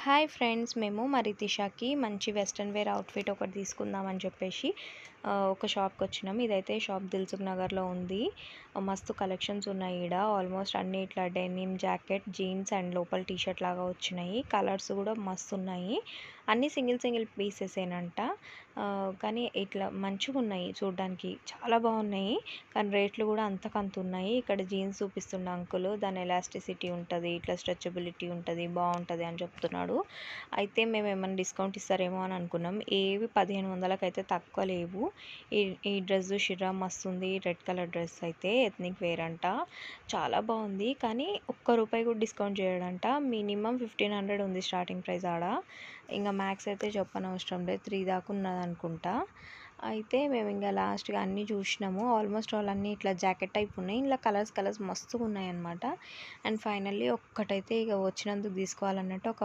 Hi friends, మేము మా రితిషాకి మంచి వెస్ట్రన్ వేర్ అవుట్ఫిట్ ఒకటి తీసుకుందామని చెప్పేసి ఒక షాప్కి వచ్చినాం. ఇదైతే షాప్ దిల్సుఖ్ నగర్లో ఉంది. మస్తు కలెక్షన్స్ ఉన్నాయి ఈడ. ఆల్మోస్ట్ అన్ని ఇట్లా డెనిమ్ జాకెట్, జీన్స్ అండ్ లోపల టీషర్ట్ లాగా వచ్చినాయి. కలర్స్ కూడా మస్తు ఉన్నాయి. అన్నీ సింగిల్ సింగిల్ పీసెసేనంట. కానీ ఇట్లా మంచిగా ఉన్నాయి, చూడడానికి చాలా బాగున్నాయి. కానీ రేట్లు కూడా అంతకంత ఉన్నాయి. ఇక్కడ జీన్స్ చూపిస్తున్న అంకుల్, దాని ఎలాస్టిసిటీ ఉంటుంది, ఇట్లా స్ట్రెచబిలిటీ ఉంటుంది, బాగుంటుంది అని చెప్తున్నాడు. అయితే మేము ఏమైనా డిస్కౌంట్ ఇస్తారేమో అని అనుకున్నాం. ఏవి 1500కి అయితే తక్కువ లేవు. ఈ డ్రెస్ షిరా మస్తు ఉంది. రెడ్ కలర్ డ్రెస్ అయితే ఎథ్నిక్ వేర్ అంట, చాలా బాగుంది. కానీ ఒక్క రూపాయి కూడా డిస్కౌంట్ చేయడంట. మినిమం 1500 ఉంది స్టార్టింగ్ ప్రైస్ ఆడ. ఇంకా మ్యాక్స్ అయితే చెప్పనవసరం లేదు, 3 దాకా ఉన్నది అనుకుంటా. అయితే మేము ఇంకా లాస్ట్గా అన్నీ చూసినాము. ఆల్మోస్ట్ ఆల్ అన్నీ ఇట్లా జాకెట్ టైప్ ఉన్నాయి. ఇలా కలర్స్ మస్తుగా ఉన్నాయి అనమాట. అండ్ ఫైనల్లీ ఒక్కటైతే ఇక వచ్చినందుకు తీసుకోవాలన్నట్టు ఒక